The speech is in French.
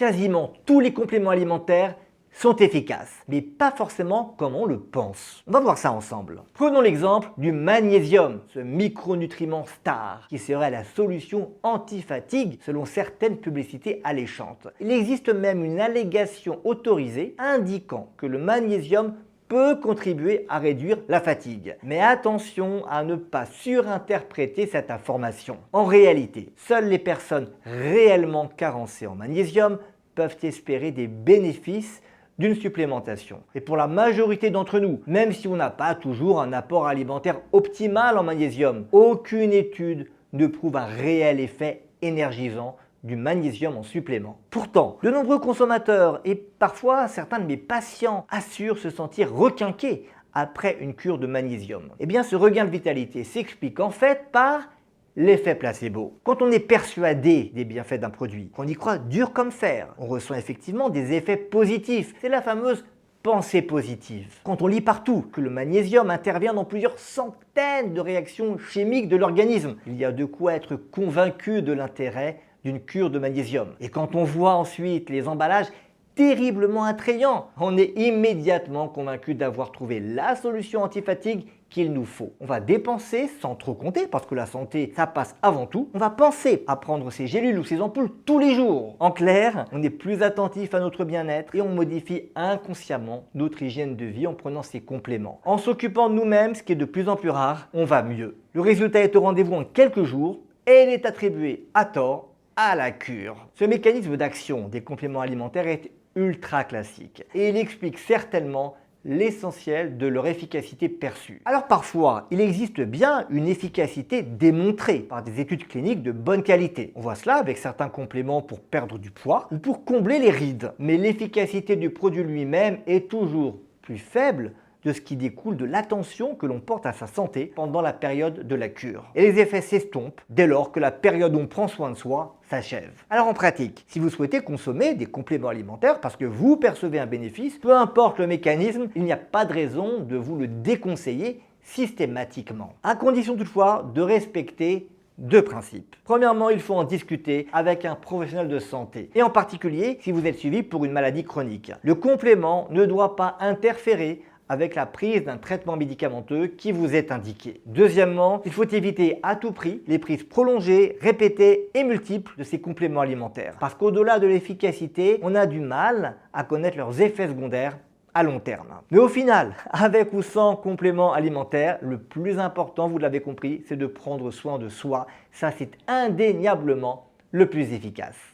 Quasiment tous les compléments alimentaires sont efficaces, mais pas forcément comme on le pense. On va voir ça ensemble. Prenons l'exemple du magnésium, ce micronutriment star, qui serait la solution anti-fatigue selon certaines publicités alléchantes. Il existe même une allégation autorisée indiquant que le magnésium peut contribuer à réduire la fatigue. Mais attention à ne pas surinterpréter cette information. En réalité, seules les personnes réellement carencées en magnésium peuvent espérer des bénéfices d'une supplémentation. Et pour la majorité d'entre nous, même si on n'a pas toujours un apport alimentaire optimal en magnésium, aucune étude ne prouve un réel effet énergisant du magnésium en supplément. Pourtant, de nombreux consommateurs et parfois certains de mes patients assurent se sentir requinqués après une cure de magnésium. Eh bien, ce regain de vitalité s'explique en fait par l'effet placebo. Quand on est persuadé des bienfaits d'un produit, qu'on y croit dur comme fer, on ressent effectivement des effets positifs. C'est la fameuse pensée positive. Quand on lit partout que le magnésium intervient dans plusieurs centaines de réactions chimiques de l'organisme, il y a de quoi être convaincu de l'intérêt d'une cure de magnésium. Et quand on voit ensuite les emballages terriblement attrayants, on est immédiatement convaincu d'avoir trouvé la solution anti-fatigue qu'il nous faut. On va dépenser sans trop compter parce que la santé, ça passe avant tout. On va penser à prendre ces gélules ou ces ampoules tous les jours. En clair, on est plus attentif à notre bien-être et on modifie inconsciemment notre hygiène de vie en prenant ces compléments. En s'occupant de nous-mêmes, ce qui est de plus en plus rare, on va mieux. Le résultat est au rendez-vous en quelques jours et il est attribué à tort à la cure. Ce mécanisme d'action des compléments alimentaires est ultra classique et il explique certainement l'essentiel de leur efficacité perçue. Alors parfois, il existe bien une efficacité démontrée par des études cliniques de bonne qualité. On voit cela avec certains compléments pour perdre du poids ou pour combler les rides. Mais l'efficacité du produit lui-même est toujours plus faible de ce qui découle de l'attention que l'on porte à sa santé pendant la période de la cure. Et les effets s'estompent dès lors que la période où on prend soin de soi s'achève. Alors en pratique, si vous souhaitez consommer des compléments alimentaires parce que vous percevez un bénéfice, peu importe le mécanisme, il n'y a pas de raison de vous le déconseiller systématiquement. À condition toutefois de respecter deux principes. Premièrement, il faut en discuter avec un professionnel de santé et en particulier si vous êtes suivi pour une maladie chronique. Le complément ne doit pas interférer avec la prise d'un traitement médicamenteux qui vous est indiqué. Deuxièmement, il faut éviter à tout prix les prises prolongées, répétées et multiples de ces compléments alimentaires. Parce qu'au-delà de l'efficacité, on a du mal à connaître leurs effets secondaires à long terme. Mais au final, avec ou sans complément alimentaire, le plus important, vous l'avez compris, c'est de prendre soin de soi. Ça, c'est indéniablement le plus efficace.